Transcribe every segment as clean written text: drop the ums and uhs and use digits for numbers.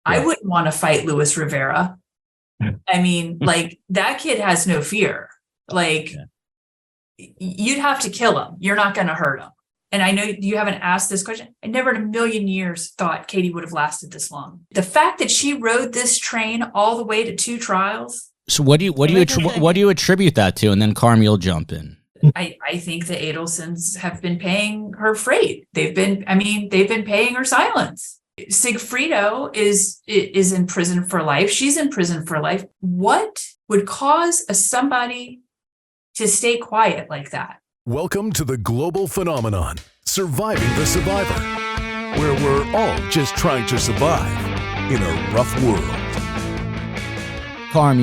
I wouldn't want to fight Luis Rivera. I mean, like, that kid has no fear. Like, you'd have to kill him. You're not going to hurt him. And I know you haven't asked this question. I never in a million years thought Katie would have lasted this long. The fact that she rode this train all the way to 2 trials. So what do you attribute that to? And then Carm, you'll jump in. I think the Adelsons have been paying her freight. They've been paying her silence. Sigfrido is in prison for life. She's in prison for life. What would cause somebody to stay quiet like that? Welcome to the global phenomenon, Surviving the Survivor, where we're all just trying to survive in a rough world. Carm,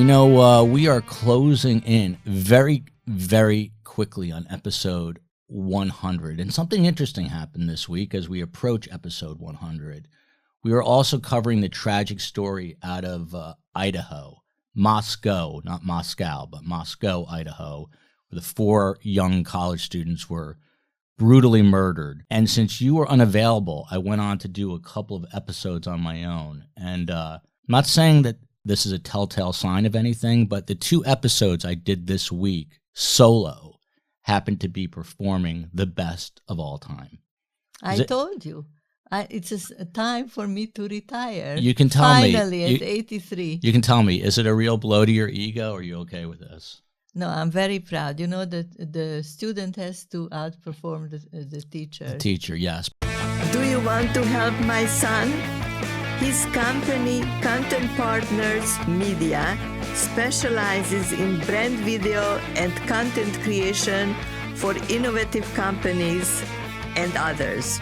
we are closing in very, very quickly on episode 100. And something interesting happened this week as we approach episode 100. We are also covering the tragic story out of Idaho, Moscow, not Moscow, but Moscow, Idaho, where the 4 young college students were brutally murdered. And since you were unavailable, I went on to do a couple of episodes on my own. And I'm not saying that this is a telltale sign of anything, but the 2 episodes I did this week solo happened to be performing the best of all time. I told you. It's a time for me to retire. You can tell me. Finally, at 83. You can tell me, is it a real blow to your ego, or are you okay with this? No, I'm very proud. You know that the student has to outperform the teacher. The teacher, yes. Do you want to help my son? His company, Content Partners Media, specializes in brand video and content creation for innovative companies and others.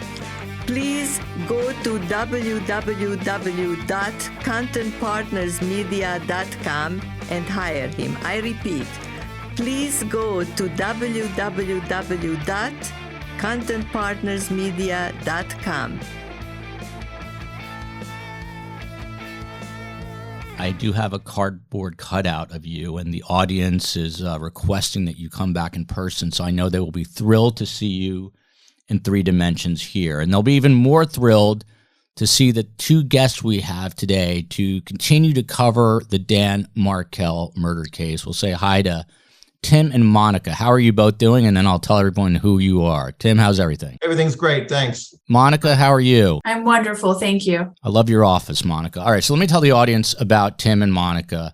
Please go to www.contentpartnersmedia.com and hire him. I repeat, please go to www.contentpartnersmedia.com. I do have a cardboard cutout of you, and the audience is requesting that you come back in person, so I know they will be thrilled to see you in 3 dimensions here. And they'll be even more thrilled to see the 2 guests we have today to continue to cover the Dan Markel murder case. We'll say hi to Tim and Monica. How are you both doing? And then I'll tell everyone who you are. Tim, how's everything? Everything's great, thanks. Monica, how are you? I'm wonderful, thank you. I love your office, Monica. All right, so let me tell the audience about Tim and Monica.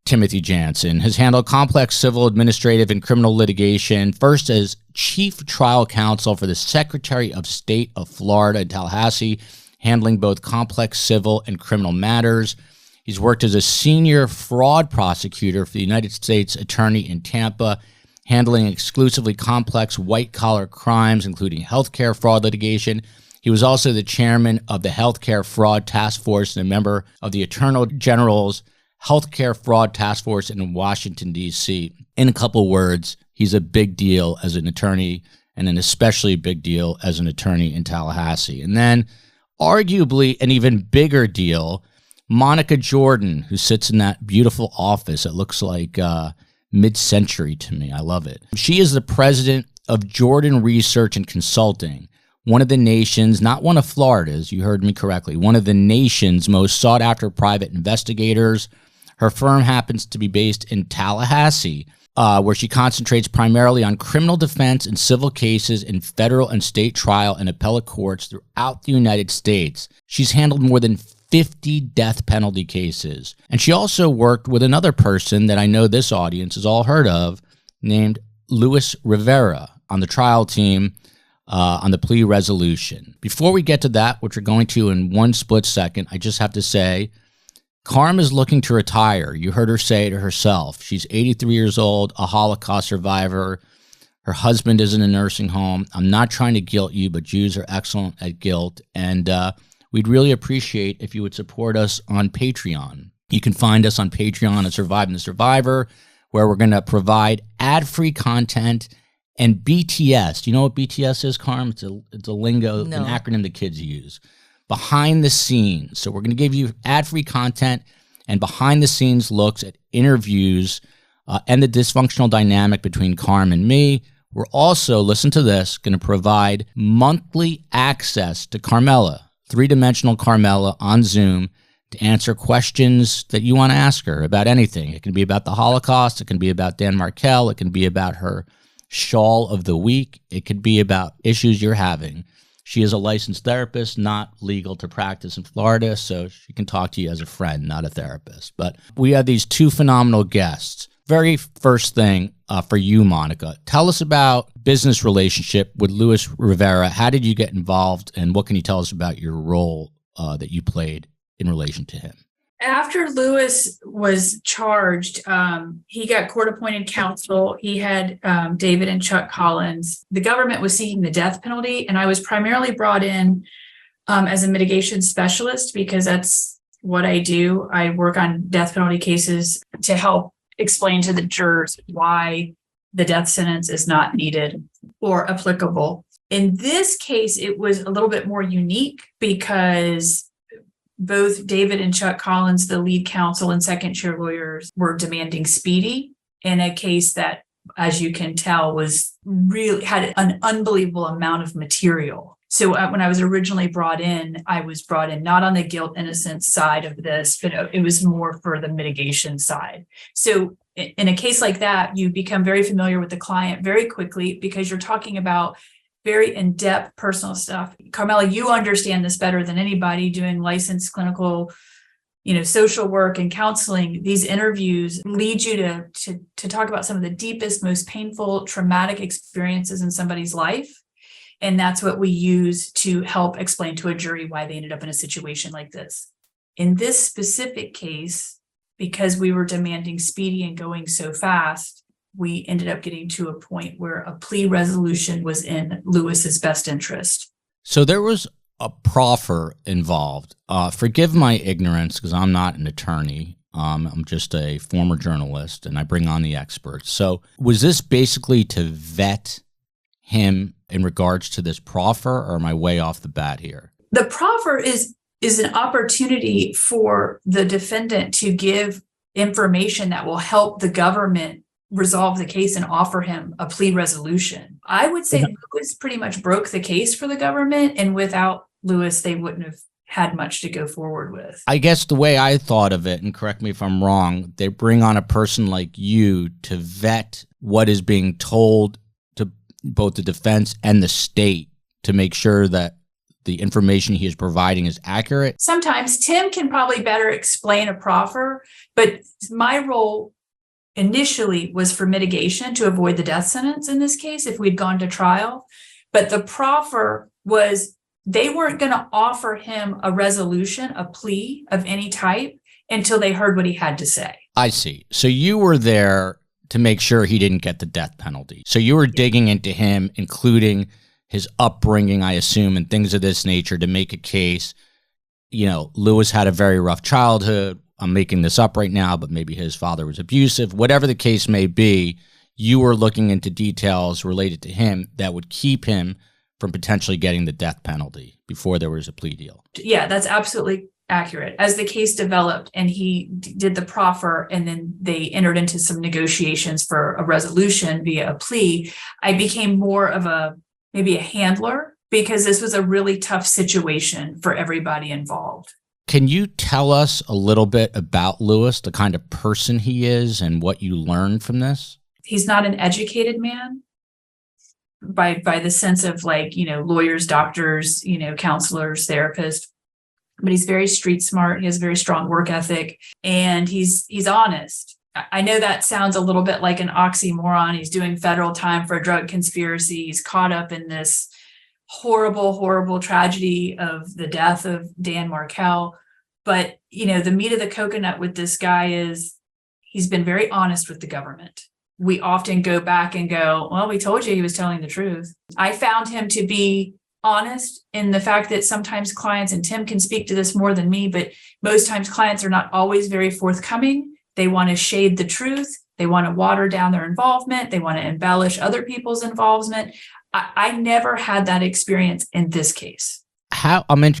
Timothy Jansen has handled complex civil, administrative, and criminal litigation, first as chief trial counsel for the Secretary of State of Florida in Tallahassee, handling both complex civil and criminal matters. He's worked as a senior fraud prosecutor for the United States Attorney in Tampa, handling exclusively complex white-collar crimes, including health care fraud litigation. He was also the chairman of the Health Care Fraud Taskforce and a member of the Attorney General's Health Care Fraud Taskforce in Washington, D.C. In a couple words, he's a big deal as an attorney, and an especially big deal as an attorney in Tallahassee. And then, arguably an even bigger deal, Monica Jordan, who sits in that beautiful office. It looks like mid-century to me. I love it. She is the president of Jordan Research and Consulting, one of the nation's, not one of Florida's, you heard me correctly, one of the nation's most sought-after private investigators. Her firm happens to be based in Tallahassee, where she concentrates primarily on criminal defense and civil cases in federal and state trial and appellate courts throughout the United States. She's handled more than 50 death penalty cases. And she also worked with another person that I know this audience has all heard of, named Luis Rivera, on the trial team on the plea resolution. Before we get to that, which we're going to in one split second, I just have to say, Carm is looking to retire. You heard her say it herself. She's 83 years old, a Holocaust survivor. Her husband is in a nursing home. I'm not trying to guilt you, but Jews are excellent at guilt. And we'd really appreciate if you would support us on Patreon. You can find us on Patreon at Surviving the Survivor, where we're going to provide ad-free content and BTS. Do you know what BTS is, Carm? It's a lingo, an acronym the kids use. Behind the scenes. So we're going to give you ad-free content and behind-the-scenes looks at interviews and the dysfunctional dynamic between Carm and me. We're also, listen to this, going to provide monthly access to Carmela, 3-dimensional Carmela on Zoom, to answer questions that you want to ask her about anything. It can be about the Holocaust. It can be about Dan Markel. It can be about her shawl of the week. It could be about issues you're having. She is a licensed therapist, not legal to practice in Florida, so she can talk to you as a friend, not a therapist. But we have these two phenomenal guests. Very first thing for you, Monica, tell us about business relationship with Luis Rivera. How did you get involved, and what can you tell us about your role that you played in relation to him? After Luis was charged, he got court-appointed counsel. He had David and Chuck Collins. The government was seeking the death penalty, and I was primarily brought in as a mitigation specialist because that's what I do. I work on death penalty cases to help explain to the jurors why the death sentence is not needed or applicable. In this case, it was a little bit more unique because both David and Chuck Collins, the lead counsel and second chair lawyers, were demanding speedy in a case that, as you can tell, was really had an unbelievable amount of material. So when I was originally brought in, I was brought in not on the guilt innocence side of this, but it was more for the mitigation side. So in a case like that, you become very familiar with the client very quickly because you're talking about very in-depth personal stuff. Carmela, you understand this better than anybody doing licensed clinical, social work and counseling. These interviews lead you to talk about some of the deepest, most painful, traumatic experiences in somebody's life. And that's what we use to help explain to a jury why they ended up in a situation like this. In this specific case, because we were demanding speedy and going so fast, we ended up getting to a point where a plea resolution was in Luis's best interest. So there was a proffer involved. Forgive my ignorance because I'm not an attorney. I'm just a former journalist and I bring on the experts. So was this basically to vet him in regards to this proffer, or am I way off the bat here? The proffer is an opportunity for the defendant to give information that will help the government resolve the case and offer him a plea resolution. I would say Luis pretty much broke the case for the government, and without Luis, they wouldn't have had much to go forward with. I guess the way I thought of it, and correct me if I'm wrong, they bring on a person like you to vet what is being told to both the defense and the state to make sure that the information he is providing is accurate. Sometimes Tim can probably better explain a proffer, but my role initially was for mitigation to avoid the death sentence in this case if we'd gone to trial. But the proffer was they weren't going to offer him a resolution, a plea of any type until they heard what he had to say. I see. So you were there to make sure he didn't get the death penalty. So you were digging into him, including his upbringing, I assume, and things of this nature to make a case. Luis had a very rough childhood. I'm making this up right now, but maybe his father was abusive. Whatever the case may be, you were looking into details related to him that would keep him from potentially getting the death penalty before there was a plea deal. Yeah, that's absolutely accurate. As the case developed and he did the proffer and then they entered into some negotiations for a resolution via a plea, I became more of maybe a handler because this was a really tough situation for everybody involved. Can you tell us a little bit about Luis, the kind of person he is and what you learned from this? He's not an educated man by the sense of lawyers, doctors, counselors, therapists, but he's very street smart. He has a very strong work ethic and he's honest. I know that sounds a little bit like an oxymoron. He's doing federal time for a drug conspiracy. He's caught up in this horrible, horrible tragedy of the death of Dan Markel. But, the meat of the coconut with this guy is he's been very honest with the government. We often go back and go, well, we told you he was telling the truth. I found him to be honest in the fact that sometimes clients, and Tim can speak to this more than me, but most times clients are not always very forthcoming. They want to shade the truth. They want to water down their involvement. They want to embellish other people's involvement. I never had that experience in this case.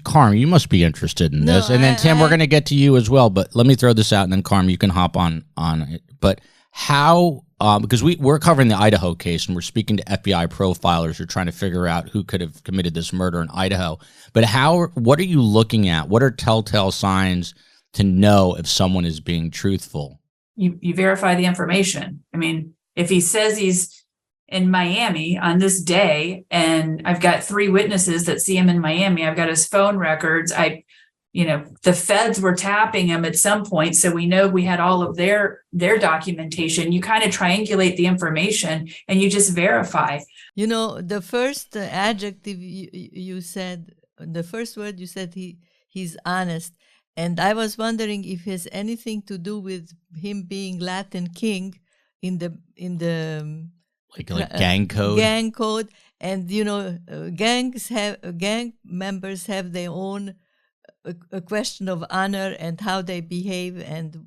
Carm, you must be interested in this. And then Tim, we're going to get to you as well, but let me throw this out and then Carm, you can hop on it. But how, because we're covering the Idaho case and we're speaking to FBI profilers who are trying to figure out who could have committed this murder in Idaho. But what are you looking at? What are telltale signs to know if someone is being truthful? You verify the information. I mean, if he says he's in Miami on this day, and I've got 3 witnesses that see him in Miami, I've got his phone records. The feds were tapping him at some point, so we know we had all of their documentation. You kind of triangulate the information and you just verify. The first adjective you said, the first word you said, he's honest. And I was wondering if it has anything to do with him being Latin king in the like gang code. Gang code, and gang members have their own a question of honor and how they behave and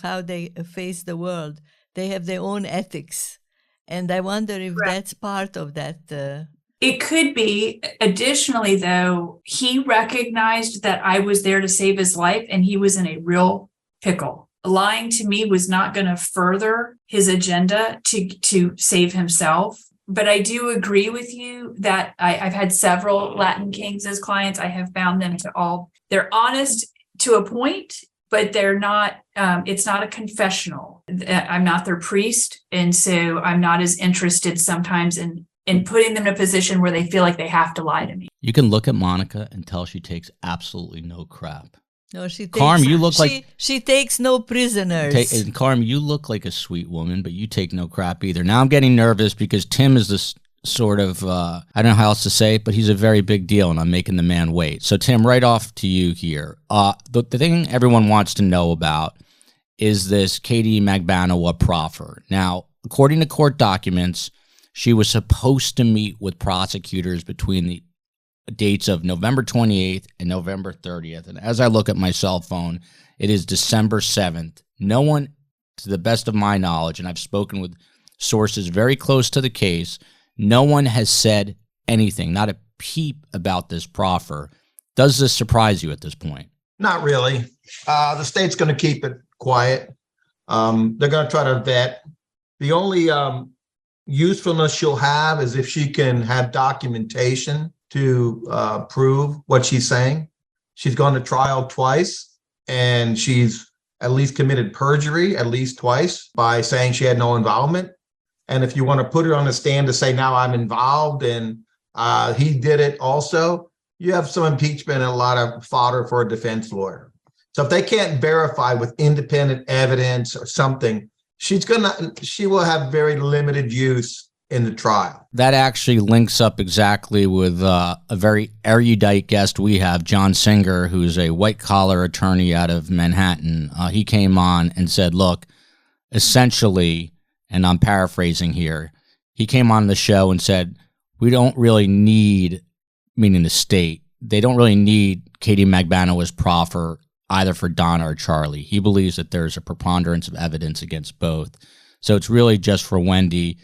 how they face the world. They have their own ethics, and I wonder if that's part of that. It could be. Additionally, though, he recognized that I was there to save his life, and he was in a real pickle. Lying to me was not going to further his agenda to save himself. But I do agree with you that I've had several Latin kings as clients. I have found them they're honest to a point, but they're not, it's not a confessional. I'm not their priest. And so I'm not as interested sometimes in putting them in a position where they feel like they have to lie to me. You can look at Monica and tell she takes absolutely no crap. No, she takes, Carm, you look like she takes no prisoners. And Carm, you look like a sweet woman, but you take no crap either. Now I'm getting nervous because Tim is this sort of I don't know how else to say it, but he's a very big deal, and I'm making the man wait. So Tim, right off to you here. The thing everyone wants to know about is this Katie Magbanua proffer. Now, according to court documents, she was supposed to meet with prosecutors between the dates of November 28th and November 30th. And as I look at my cell phone, it is December 7th. No one, to the best of my knowledge, and I've spoken with sources very close to the case, no one has said anything, not a peep about this proffer. Does this surprise you at this point? Not really. The state's going to keep it quiet. They're going to try to vet. The only usefulness she'll have is if she can have documentation to prove what she's saying. She's gone to trial twice, and she's at least committed perjury at least twice by saying she had no involvement. And if you want to put her on the stand to say, now I'm involved and he did it also, you have some impeachment and a lot of fodder for a defense lawyer. So if they can't verify with independent evidence or something, she will have very limited use in the trial. That actually links up exactly with a very erudite guest we have, John Singer, who's a white-collar attorney out of Manhattan. He came on and said, look, essentially, and I'm paraphrasing here, he came on the show and said, we don't really need, meaning the state, they don't really need Katie Magbanua's proffer either for Donna or Charlie. He believes that there's a preponderance of evidence against both. So it's really just for Wendy.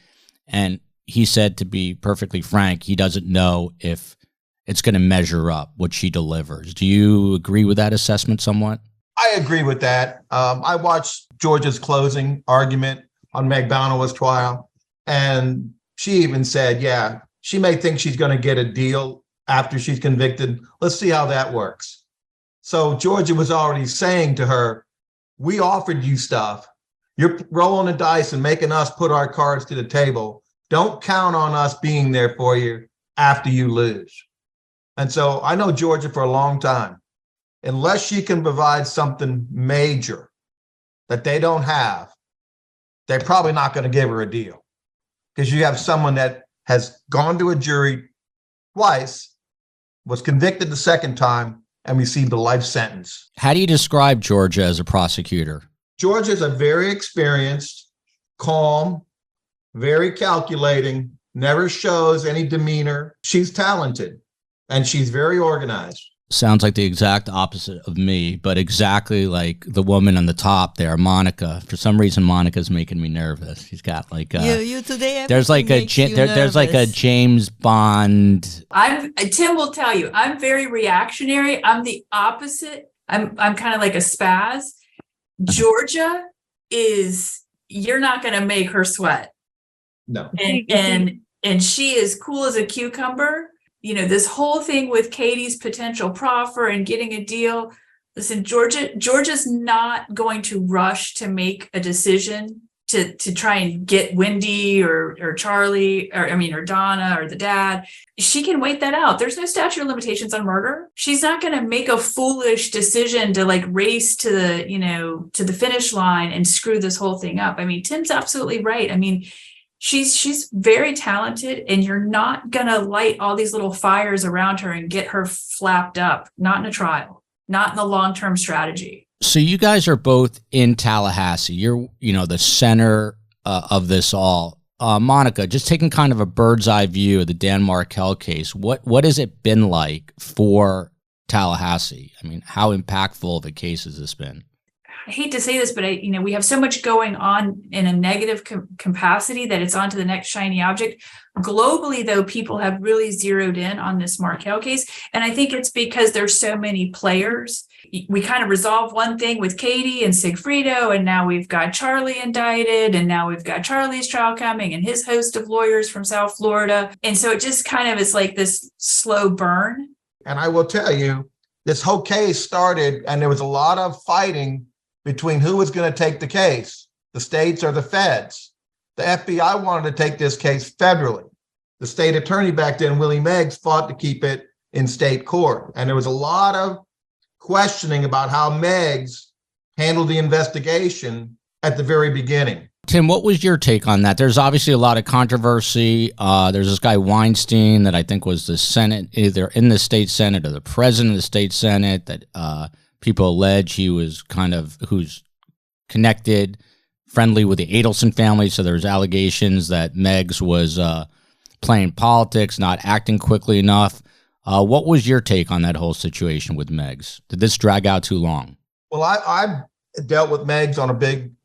And he said, to be perfectly frank, he doesn't know if it's going to measure up what she delivers. Do you agree with that assessment somewhat? I agree with that. I watched Georgia's closing argument on Magbanua's trial, and she even said, yeah, she may think she's going to get a deal after she's convicted. Let's see how that works. So Georgia was already saying to her, we offered you stuff. You're rolling the dice and making us put our cards to the table. Don't count on us being there for you after you lose. And so I know Georgia for a long time. Unless she can provide something major that they don't have, they're probably not going to give her a deal, because you have someone that has gone to a jury twice, was convicted the second time, and received a life sentence. How do you describe Georgia as a prosecutor? Georgia's a very experienced, calm, very calculating, never shows any demeanor. She's talented, and she's very organized. Sounds like the exact opposite of me, but exactly like the woman on the top there, Monica. For some reason, Monica's making me nervous. She's got like you today. There's like there's like a James Bond. Tim will tell you, I'm very reactionary. I'm the opposite. I'm kind of like a spaz. Georgia you're not going to make her sweat. No. And she is cool as a cucumber. You know, this whole thing with Katie's potential proffer and getting a deal, Listen, Georgia's not going to rush to make a decision to try and get Wendy or Charlie or Donna or the dad. She can wait that out. There's no statute of limitations on murder. She's not going to make a foolish decision to like race to the finish line and screw this whole thing up. I mean, Tim's absolutely right. I mean, she's very talented, and you're not going to light all these little fires around her and get her flapped up. Not in a trial, not in the long-term strategy. So you guys are both in Tallahassee. You're, the center of this all. Monica, just taking kind of a bird's eye view of the Dan Markel case, what has it been like for Tallahassee? I mean, how impactful of a case has this been? I hate to say this, but we have so much going on in a negative capacity that it's on to the next shiny object. Globally, though, people have really zeroed in on this Markel case. And I think it's because there's so many players. We kind of resolved one thing with Katie and Sigfrido, and now we've got Charlie indicted, and now we've got Charlie's trial coming and his host of lawyers from South Florida. And so it just kind of is like this slow burn. And I will tell you, this whole case started, and there was a lot of fighting between who was going to take the case, the states or the feds. The FBI wanted to take this case federally. The state attorney back then, Willie Meggs, fought to keep it in state court. And there was a lot of questioning about how Meggs handled the investigation at the very beginning. Tim, what was your take on that? There's obviously a lot of controversy. There's this guy Weinstein that I think was the Senate, either in the state Senate or the president of the state Senate, that people allege he was who's connected, friendly with the Adelson family. So there's allegations that Meggs was playing politics, not acting quickly enough. What was your take on that whole situation with Meggs? Did this drag out too long? Well, I dealt with Meggs on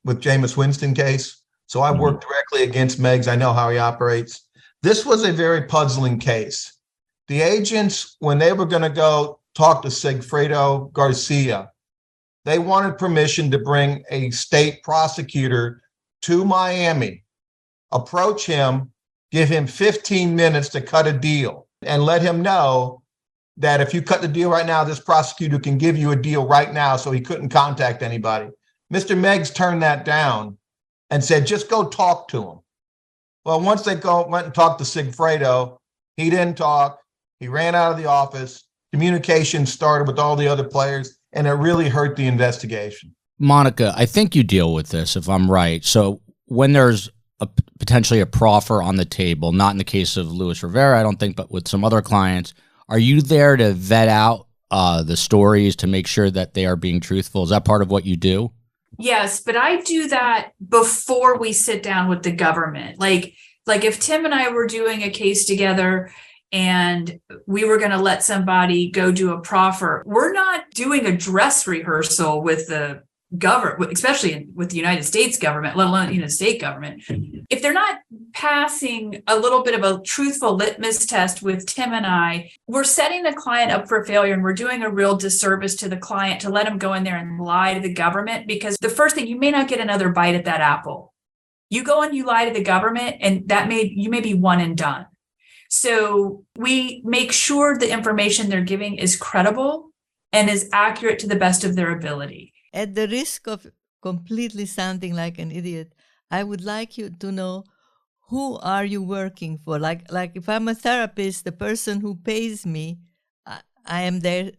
with Jameis Winston case. So I worked directly against Meggs. I know how he operates. This was a very puzzling case. The agents, when they were going to go talk to Sigfrido Garcia, they wanted permission to bring a state prosecutor to Miami, approach him, give him 15 minutes to cut a deal, and let him know that if you cut the deal right now, this prosecutor can give you a deal right now, so he couldn't contact anybody. Mr. Meggs turned that down and said, just go talk to him. Well, once they went and talked to Sigfrido, he didn't talk. He ran out of the office. Communication started with all the other players, and it really hurt the investigation. Monica, I think you deal with this, if I'm right. So when there's potentially a proffer on the table, not in the case of Luis Rivera, I don't think, but with some other clients, are you there to vet out the stories to make sure that they are being truthful? Is that part of what you do? Yes, but I do that before we sit down with the government. Like if Tim and I were doing a case together and we were going to let somebody go do a proffer, we're not doing a dress rehearsal with the government, especially with the United States government, let alone state government. If they're not passing a little bit of a truthful litmus test with Tim and I, we're setting the client up for failure, and we're doing a real disservice to the client to let him go in there and lie to the government, because the first thing, you may not get another bite at that apple. You go and you lie to the government, and you may be one and done. So we make sure the information they're giving is credible and is accurate to the best of their ability. At the risk of completely sounding like an idiot, I would like you to know, who are you working for? Like if I'm a therapist, the person who pays me, I am their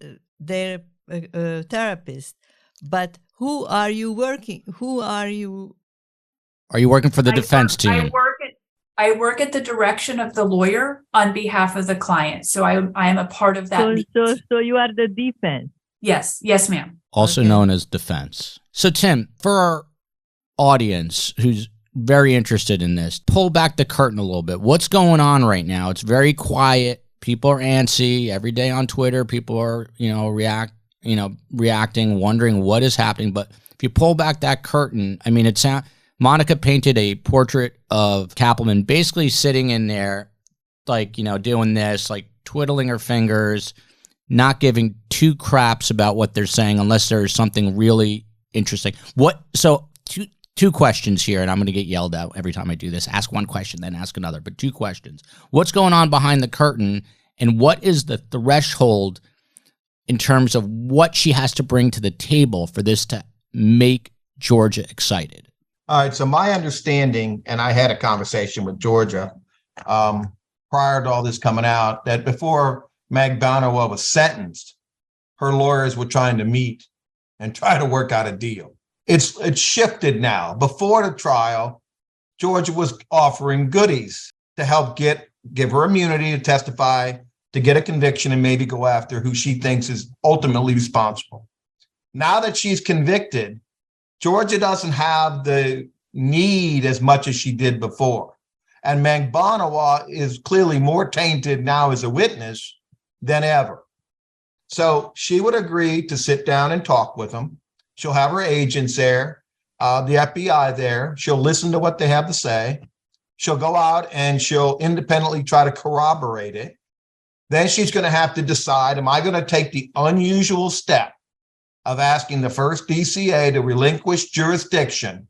therapist. But who are you working? Who are you? Are you working for the defense team? I work at the direction of the lawyer on behalf of the client. So I am a part of that. So you are the defense. Yes, ma'am. Also known as defense. So Tim, for our audience who's very interested in this, pull back the curtain a little bit. What's going on right now? It's very quiet. People are antsy. Every day on Twitter, people are, reacting, wondering what is happening. But if you pull back that curtain, I mean, Monica painted a portrait of Kapelman basically sitting in there, doing this, twiddling her fingers, not giving two craps about what they're saying unless there's something really interesting. So two questions here, and I'm going to get yelled at every time I do this. Ask one question, then ask another, but two questions. What's going on behind the curtain, and what is the threshold in terms of what she has to bring to the table for this to make Georgia excited? All right. So my understanding, and I had a conversation with Georgia prior to all this coming out, that before Magbanua was sentenced, her lawyers were trying to meet and try to work out a deal. It's shifted now. Before the trial, Georgia was offering goodies to help give her immunity to testify, to get a conviction, and maybe go after who she thinks is ultimately responsible. Now that she's convicted, Georgia doesn't have the need as much as she did before. And Magbanua is clearly more tainted now as a witness than ever. So she would agree to sit down and talk with them. She'll have her agents there, the FBI there. She'll listen to what they have to say. She'll go out and she'll independently try to corroborate it. Then she's going to have to decide, am I going to take the unusual step of asking the first DCA to relinquish jurisdiction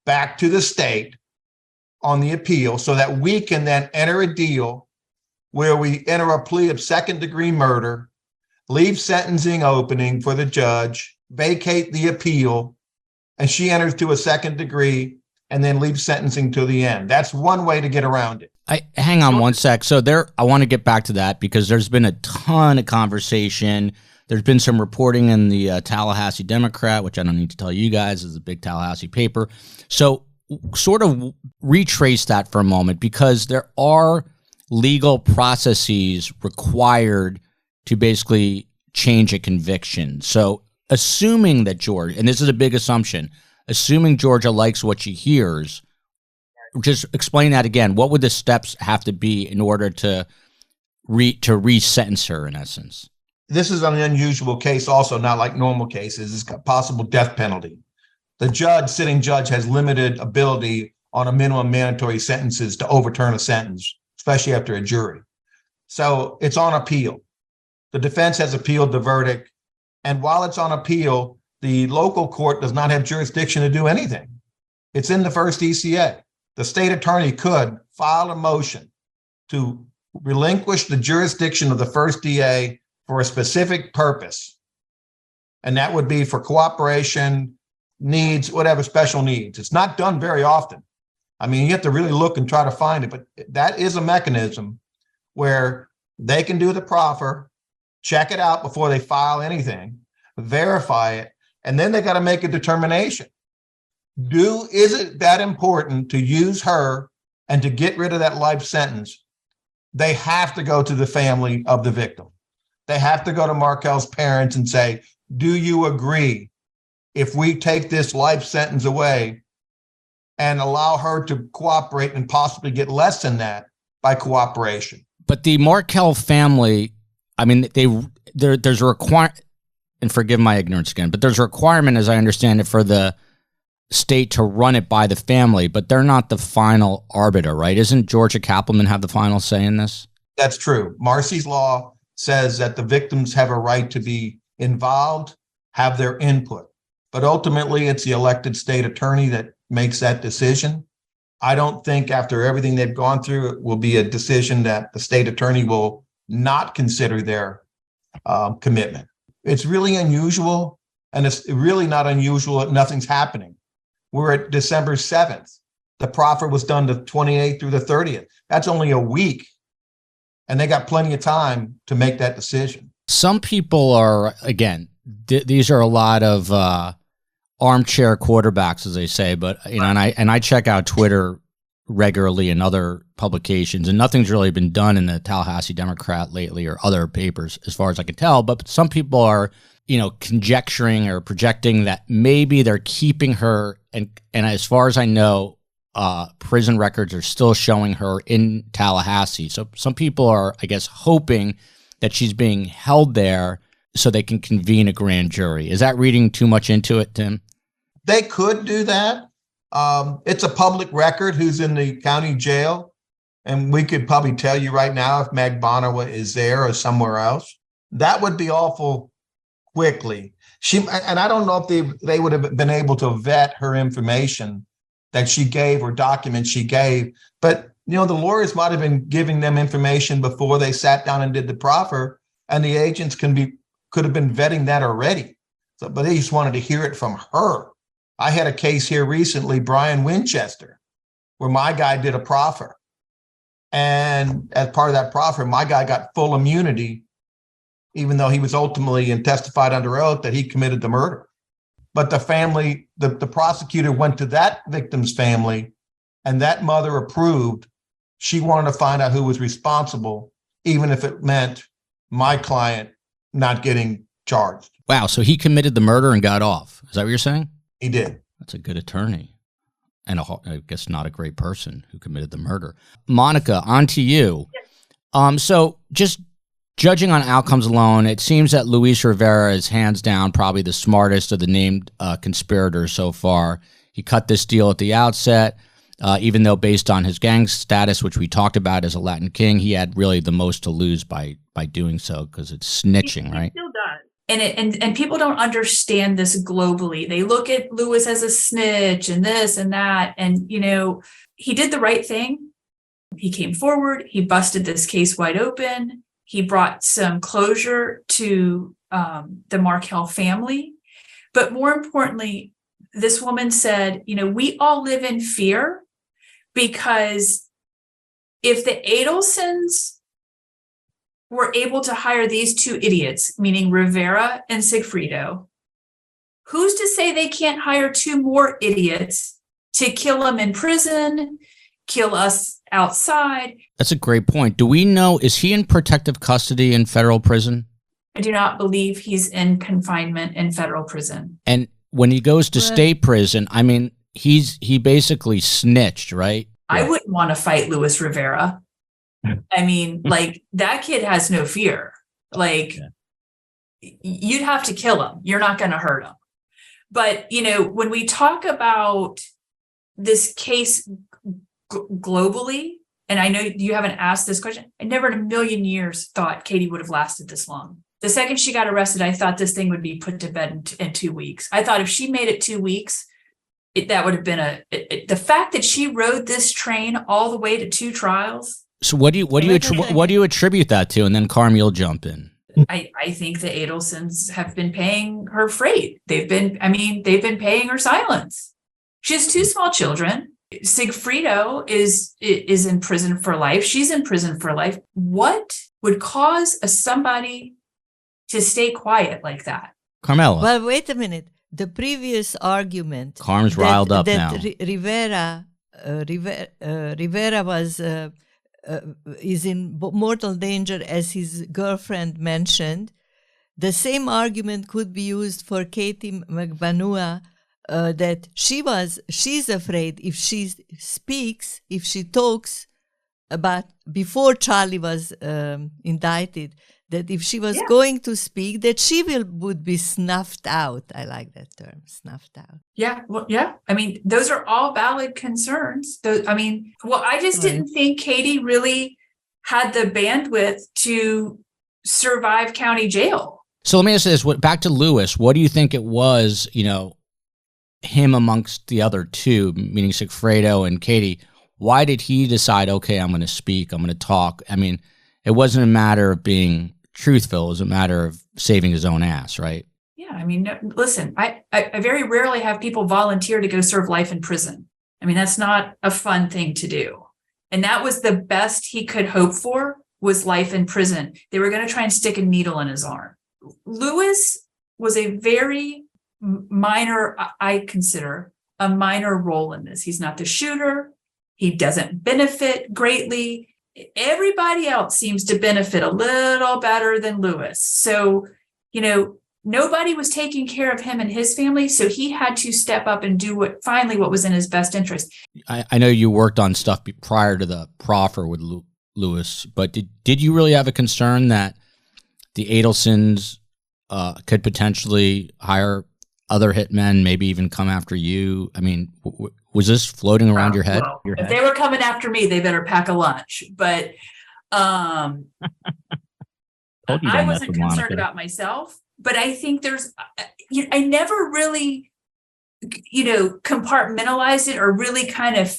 back to the state on the appeal so that we can then enter a deal where we enter a plea of second-degree murder, leave sentencing opening for the judge, vacate the appeal, and she enters to a second degree and then leave sentencing to the end. That's one way to get around it. Hang on one sec. So I want to get back to that because there's been a ton of conversation. There's been some reporting in the Tallahassee Democrat, which I don't need to tell you guys is a big Tallahassee paper. So sort of retrace that for a moment, because there are legal processes required to basically change a conviction. So assuming that Georgia, and this is a big assumption, assuming Georgia likes what she hears, just explain that again. What would the steps have to be in order to re-sentence her, in essence? This is an unusual case also, not like normal cases. It's a possible death penalty. The sitting judge has limited ability on a minimum mandatory sentences to overturn a sentence, especially after a jury. So it's on appeal. The defense has appealed the verdict. And while it's on appeal, the local court does not have jurisdiction to do anything. It's in the first DCA. The state attorney could file a motion to relinquish the jurisdiction of the first DA for a specific purpose. And that would be for cooperation, needs, whatever special needs. It's not done very often. I mean, you have to really look and try to find it, but that is a mechanism where they can do the proffer, check it out before they file anything, verify it, and then they got to make a determination. Is it that important to use her and to get rid of that life sentence? They have to go to the family of the victim. They have to go to Markel's parents and say, do you agree if we take this life sentence away and allow her to cooperate and possibly get less than that by cooperation? But the Markel family, I mean, there's a requirement, and forgive my ignorance again, but there's a requirement, as I understand it, for the state to run it by the family, but they're not the final arbiter, right? Isn't Georgia Kaplan have the final say in this? That's true. Marcy's law says that the victims have a right to be involved, have their input, but ultimately it's the elected state attorney that makes that decision. I don't think after everything they've gone through, it will be a decision that the state attorney will not consider their commitment. It's really unusual, and it's really not unusual that nothing's happening. We're at December 7th. The proffer was done the 28th through the 30th. That's only a week, and they got plenty of time to make that decision. Some people are, again, these are a lot of armchair quarterbacks, as they say, but you know, and I check out Twitter regularly and other publications, and nothing's really been done in the Tallahassee Democrat lately or other papers, as far as I can tell. But some people are, you know, conjecturing or projecting that maybe they're keeping her, and as far as I know, prison records are still showing her in Tallahassee. So some people are, I guess, hoping that she's being held there so they can convene a grand jury. Is that reading too much into it, Tim? They could do that. It's a public record who's in the county jail, and we could probably tell you right now if Magbanua is there or somewhere else. That would be awful quickly. And I don't know if they would have been able to vet her information that she gave or documents she gave, but you know, the lawyers might have been giving them information before they sat down and did the proffer, and the agents can be could have been vetting that already. So, but they just wanted to hear it from her. I had a case here recently, Brian Winchester, where my guy did a proffer. And as part of that proffer, my guy got full immunity, even though he was ultimately and testified under oath that he committed the murder. But the family, the prosecutor went to that victim's family, and that mother approved. She wanted to find out who was responsible, even if it meant my client not getting charged. Wow. So he committed the murder and got off. Is that what you're saying? He did. That's a good attorney. And I guess not a great person who committed the murder. Monica, on to you. So just judging on outcomes alone, it seems that Luis Rivera is hands down probably the smartest of the named conspirators so far. He cut this deal at the outset, even though based on his gang status, which we talked about as a Latin king, he had really the most to lose by doing so because it's snitching, right? He still does. And people don't understand this globally. They look at Luis as a snitch and this and that. And, he did the right thing. He came forward. He busted this case wide open. He brought some closure to the Markel family. But more importantly, this woman said, we all live in fear because if the Adelsons were able to hire these two idiots, meaning Rivera and Sigfrido, who's to say they can't hire two more idiots to kill them in prison, kill us outside? That's a great point. Do we know, is he in protective custody in federal prison? I do not believe he's in confinement in federal prison. And when he goes to state prison, I mean, he basically snitched, right? I wouldn't want to fight Luis Rivera. I mean, that kid has no fear. You'd have to kill him. You're not going to hurt him. But, when we talk about this case globally, and I know you haven't asked this question, I never in a million years thought Katie would have lasted this long. The second she got arrested, I thought this thing would be put to bed in 2 weeks. I thought if she made it 2 weeks, that would have been the fact that she rode this train all the way to 2 trials. So what do you attribute that to? And then Carm, you'll jump in. I think the Adelsons have been paying her freight. They've been paying her silence. She has 2 small children. Sigfrido is in prison for life. She's in prison for life. What would cause somebody to stay quiet like that? Carmela. Well, wait a minute. The previous argument. Carm's riled up that now. Rivera was is in mortal danger, as his girlfriend mentioned. The same argument could be used for Katie Magbanua, that she's afraid if she speaks, if she talks about before Charlie was indicted, that if she was going to speak, that she would be snuffed out. I like that term, snuffed out. Yeah, well, yeah. I mean, those are all valid concerns. I just didn't think Katie really had the bandwidth to survive county jail. So let me ask you this: back to Luis, what do you think it was? Him amongst the other two, meaning Sigfrido and Katie. Why did he decide? Okay, I'm going to speak. I'm going to talk. I mean, it wasn't a matter of being truthful. It was a matter of saving his own ass, right? Yeah. I mean, listen, I very rarely have people volunteer to go serve life in prison. I mean, that's not a fun thing to do. And that was the best he could hope for, was life in prison. They were going to try and stick a needle in his arm. Luis was a very minor, I consider a minor role in this. He's not the shooter. He doesn't benefit greatly. Everybody else seems to benefit a little better than Luis. So, nobody was taking care of him and his family. So he had to step up and do what was in his best interest. I know you worked on stuff prior to the proffer with Luis, but did you really have a concern that the Adelsons could potentially hire other hitmen, maybe even come after you? I mean, was this floating around your head? Well, if they were coming after me, they better pack a lunch. But I wasn't concerned about myself. But I think I never really, compartmentalized it or really kind of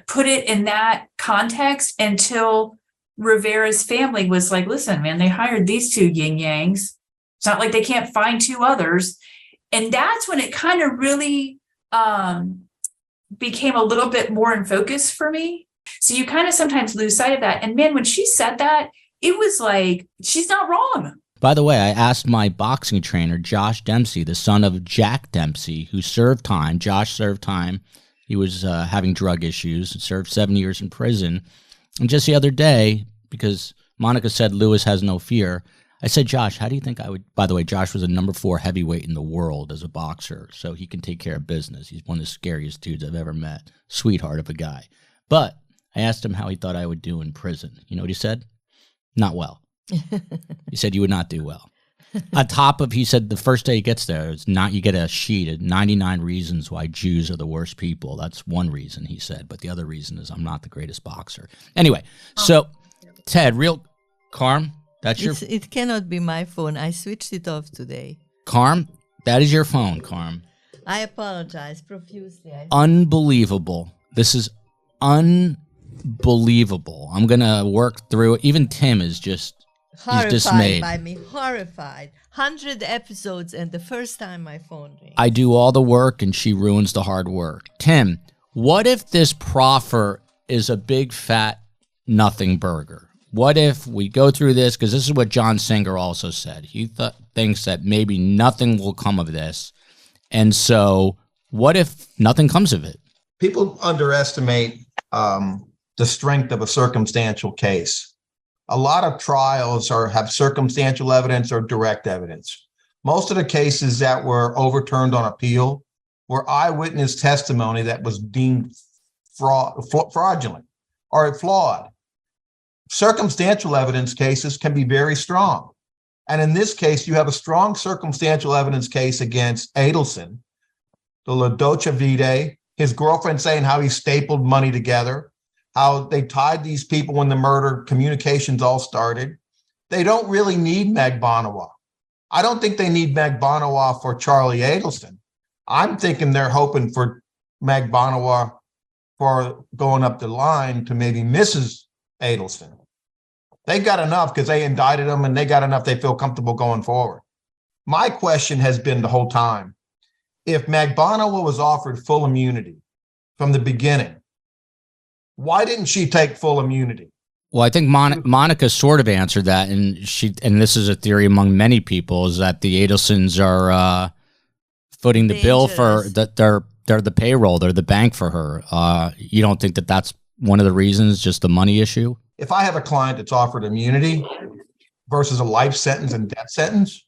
put it in that context until Rivera's family was like, listen, man, they hired these 2 yin-yangs. It's not like they can't find two others. And that's when it kind of really became a little bit more in focus for me. So you kind of sometimes lose sight of that. And man, when she said that, it was like, she's not wrong. By the way, I asked my boxing trainer, Josh Dempsey, the son of Jack Dempsey, who served time. Josh served time. He was having drug issues and served 7 years in prison. And just the other day, because Monica said Luis has no fear, I said, Josh, how do you think I would? By the way, Josh was a number 4 heavyweight in the world as a boxer, so he can take care of business. He's one of the scariest dudes I've ever met. Sweetheart of a guy. But I asked him how he thought I would do in prison. You know what he said? Not well. He said you would not do well. On top of, he said the first day he gets there, it's not, you get a sheet of 99 reasons why Jews are the worst people. That's one reason, he said. But the other reason is I'm not the greatest boxer. Anyway, so Ted, Carm, that's your... It cannot be my phone. I switched it off today. Carm, that is your phone, Carm. I apologize profusely. Unbelievable. This is unbelievable. I'm going to work through it. Even Tim is just... Horrified He's dismayed by me. Horrified. 100 episodes and the first time my phone rings. I do all the work and she ruins the hard work. Tim, what if this proffer is a big fat nothing burger? What if we go through this? Because this is what John Singer also said. He thinks that maybe nothing will come of this. And so what if nothing comes of it? People underestimate the strength of a circumstantial case. A lot of trials have circumstantial evidence or direct evidence. Most of the cases that were overturned on appeal were eyewitness testimony that was deemed fraudulent or flawed. Circumstantial evidence cases can be very strong. And in this case, you have a strong circumstantial evidence case against Adelson, the La Dolce Vita, his girlfriend saying how he stapled money together, how they tied these people when the murder communications all started. They don't really need Magbanua. I don't think they need Magbanua for Charlie Adelson. I'm thinking they're hoping for Magbanua for going up the line to maybe Mrs. Adelson. They got enough because they indicted them and they got enough they feel comfortable going forward. My question has been the whole time, if Magbanua was offered full immunity from the beginning, why didn't she take full immunity? Well, I think Monica sort of answered that, and this is a theory among many people, is that the Adelsons are footing the bill for that. They're the payroll, they're the bank for her. You don't think that that's one of the reasons, just the money issue? If I have a client that's offered immunity versus a life sentence and death sentence,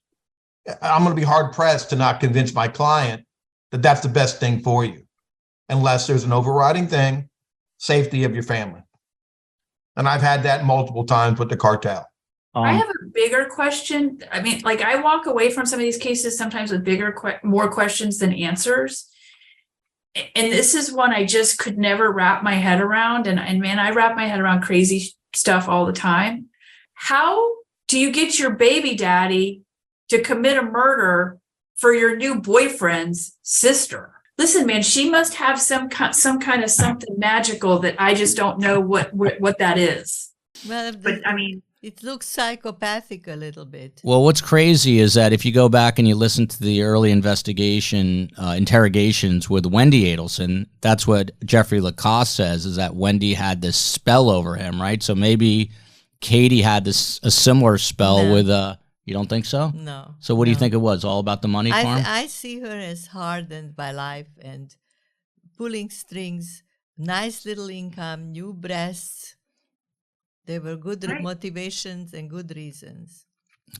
I'm going to be hard pressed to not convince my client that that's the best thing for you, unless there's an overriding thing. Safety of your family. And I've had that multiple times with the cartel. I have a bigger question. I mean, like, I walk away from some of these cases sometimes with more questions than answers. And this is one I just could never wrap my head around. And man, I wrap my head around crazy stuff all the time. How do you get your baby daddy to commit a murder for your new boyfriend's sister? Listen, man, she must have some kind of something magical that I just don't know what that is. Well, but I mean, it looks psychopathic a little bit. Well, what's crazy is that if you go back and you listen to the early interrogations with Wendy Adelson, that's what Jeffrey Lacoste says, is that Wendy had this spell over him, right? So maybe Katie had a similar spell with you don't think so? No. So what do you think it was? All about the money farm? I see her as hardened by life and pulling strings, nice little income, new breasts. They were good motivations and good reasons.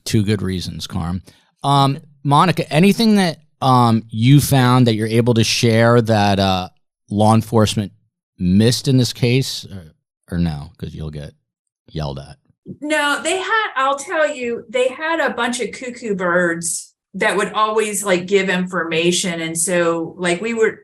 2 good reasons, Carm. Monica, anything that you found that you're able to share that law enforcement missed in this case or no? Because you'll get yelled at. No, I'll tell you, they had a bunch of cuckoo birds that would always like give information. And so like we were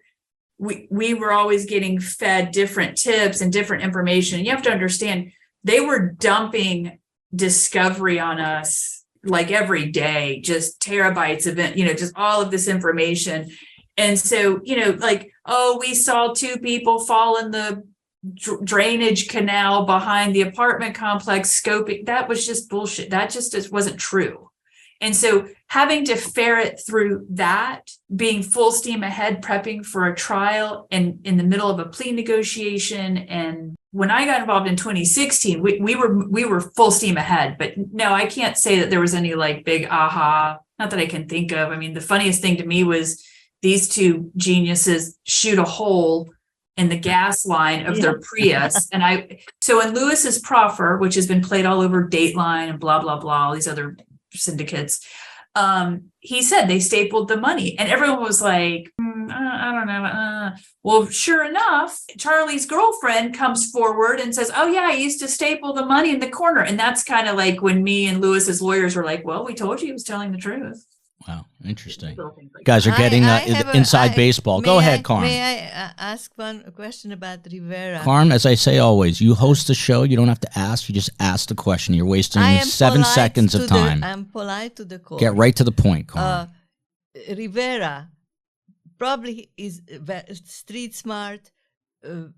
always getting fed different tips and different information. And you have to understand, they were dumping discovery on us like every day, just terabytes of it, just all of this information. And so, like, oh, we saw 2 people fall in the drainage canal behind the apartment complex scoping. That was just bullshit. That just wasn't true. And so having to ferret through that, being full steam ahead, prepping for a trial and in the middle of a plea negotiation. And when I got involved in 2016, we were full steam ahead, but no, I can't say that there was any like big aha, not that I can think of. I mean, the funniest thing to me was these two geniuses shoot a hole in the gas line of their Prius. And so in Lewis's Proffer, which has been played all over Dateline and blah, blah, blah, all these other syndicates, he said they stapled the money, and everyone was like, I don't know. Well, sure enough, Charlie's girlfriend comes forward and says, oh yeah, I used to staple the money in the corner. And that's kind of like when me and Lewis's lawyers were like, well, we told you he was telling the truth. Wow, interesting. Guys are getting inside baseball. Go ahead, Carm. May I ask one question about Rivera? Carm, as I say always, you host the show. You don't have to ask. You just ask the question. You're wasting 7 seconds of time. I'm polite to the court. Get right to the point, Carm. Rivera probably is street smart,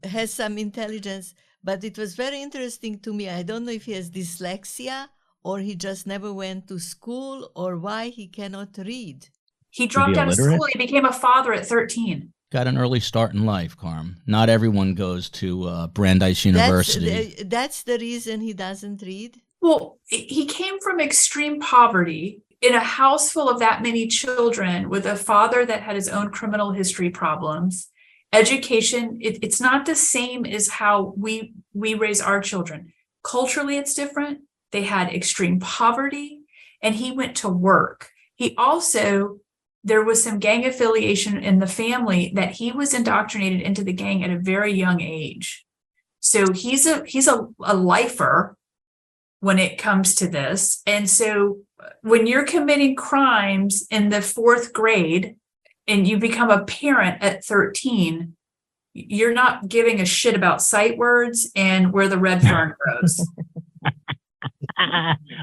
has some intelligence, but it was very interesting to me. I don't know if he has dyslexia, or he just never went to school, or why he cannot read. He dropped out of school. He became a father at 13. Got an early start in life, Carm. Not everyone goes to Brandeis University. That's the reason he doesn't read? Well, he came from extreme poverty in a house full of that many children with a father that had his own criminal history problems. Education, it's not the same as how we raise our children. Culturally, it's different. They had extreme poverty, and he went to work. He also, there was some gang affiliation in the family that he was indoctrinated into the gang at a very young age. So he's a lifer when it comes to this. And so when you're committing crimes in the 4th grade and you become a parent at 13, you're not giving a shit about sight words and where the red fern grows.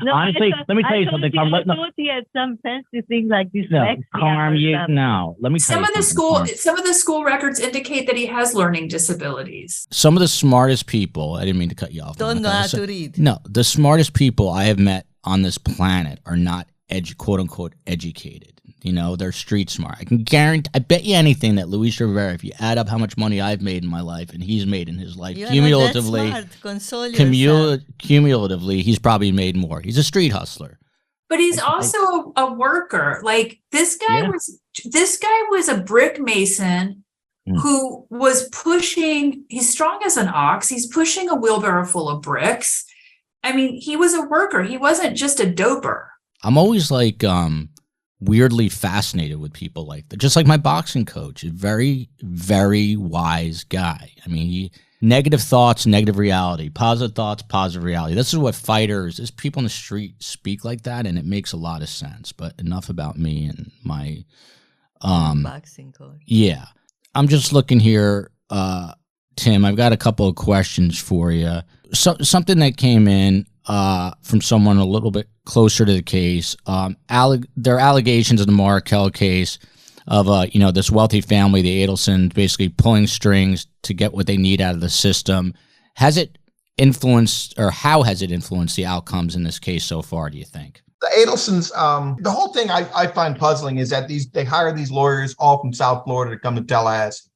No, honestly, let me tell you something, Carm. I thought he had some fancy things like this. No, Carm, let me tell you some of the school records indicate that he has learning disabilities. Some of the smartest people, I didn't mean to cut you off. Don't know how to read. No, the smartest people I have met on this planet are not quote unquote educated. You know, they're street smart. I can guarantee, I bet you anything that Luis Rivera, if you add up how much money I've made in my life and he's made in his life, cumulatively, he's probably made more. He's a street hustler. But he's also a worker. Like this guy was a brick mason who was pushing, he's strong as an ox. He's pushing a wheelbarrow full of bricks. I mean, he was a worker. He wasn't just a doper. I'm always like, weirdly fascinated with people like that. Just like my boxing coach, a very, very wise guy. I mean, negative thoughts, negative reality, positive thoughts, positive reality. This is what fighters, is people in the street speak like that, and it makes a lot of sense. But enough about me and my boxing coach. Yeah. I'm just looking here, Tim, I've got a couple of questions for you. So something that came in from someone a little bit closer to the case. There are allegations in the Markel case of this wealthy family, the Adelsons, basically pulling strings to get what they need out of the system. Has it influenced, or how has it influenced the outcomes in this case so far, do you think? The Adelsons, the whole thing I find puzzling is that they hire these lawyers all from South Florida to come to Tallahassee.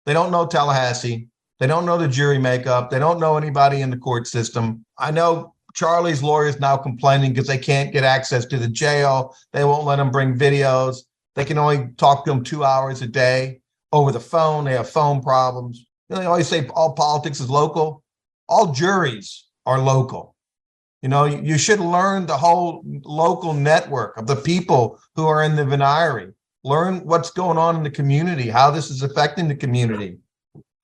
They don't know Tallahassee. They don't know the jury makeup. They don't know anybody in the court system. I know Charlie's lawyer is now complaining because they can't get access to the jail. They won't let them bring videos. They can only talk to them 2 hours a day over the phone. They have phone problems. They always say all politics is local. All juries are local. You should learn the whole local network of the people who are in the venire. Learn what's going on in the community, how this is affecting the community.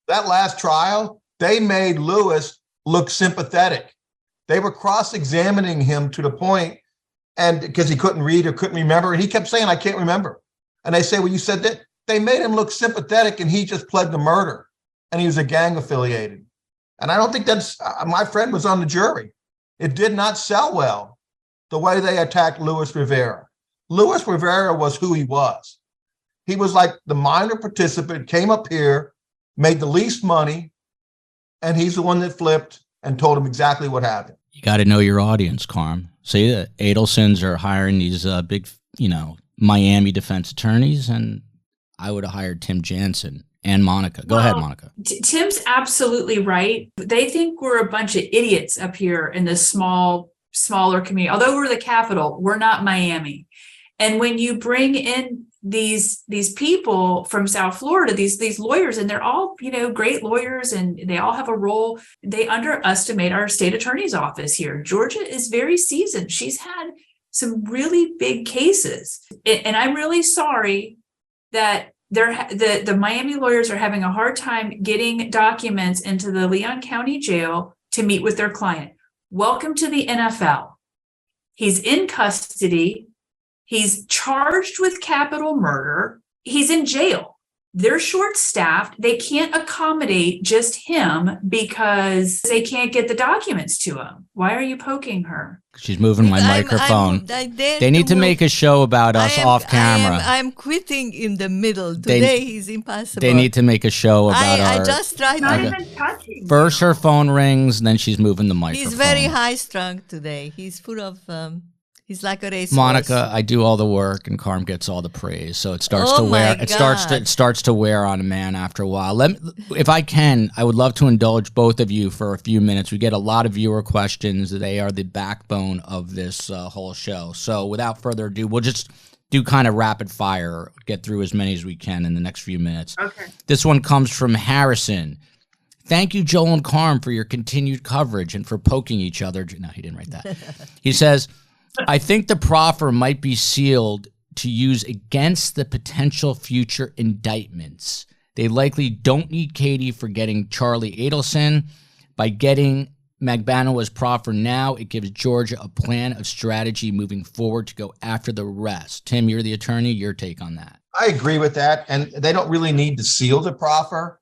That last trial, they made Lewis look sympathetic. They were cross-examining him to the point, and because he couldn't read or couldn't remember, and he kept saying, I can't remember. And they say, well, you said that. They made him look sympathetic, and he just pled to murder, and he was a gang affiliated. And I don't think that's, my friend was on the jury. It did not sell well, the way they attacked Luis Rivera. Luis Rivera was who he was. He was like the minor participant, came up here, made the least money, and he's the one that flipped and told him exactly what happened. You got to know your audience, Carm. See, the Adelsons are hiring these big, Miami defense attorneys, and I would have hired Tim Jansen and Monica. Go ahead, Monica. Tim's absolutely right. They think we're a bunch of idiots up here in this smaller community. Although we're the capital, we're not Miami. And when you bring in these people from South Florida, these lawyers, and they're all, great lawyers, and they all have a role, they underestimate our state attorney's office here. Georgia is very seasoned. She's had some really big cases. And I'm really sorry that the Miami lawyers are having a hard time getting documents into the Leon County Jail to meet with their client. Welcome to the NFL. He's in custody. He's charged with capital murder. He's in jail. They're short-staffed. They can't accommodate just him because they can't get the documents to him. Why are you poking her? She's moving my microphone. They need to make a show about us off camera. I'm quitting in the middle. Today he's impossible. They need to make a show about I just tried Not to. even touching. First her phone rings, and then she's moving the microphone. He's very high-strung today. He's full of... he's like a racehorse. Monica, I do all the work, and Carm gets all the praise. So it starts to my wear. God. It starts to wear on a man after a while. If I can, I would love to indulge both of you for a few minutes. We get a lot of viewer questions. They are the backbone of this whole show. So without further ado, we'll just do kind of rapid fire. Get through as many as we can in the next few minutes. Okay. This one comes from Harrison. Thank you, Joel and Carm, for your continued coverage and for poking each other. No, he didn't write that. He says, I think the proffer might be sealed to use against the potential future indictments. They likely don't need Katie for getting Charlie Adelson. By getting Magbanua's proffer now, it gives Georgia a plan of strategy moving forward to go after the rest. Tim, you're the attorney. Your take on that? I agree with that. And they don't really need to seal the proffer.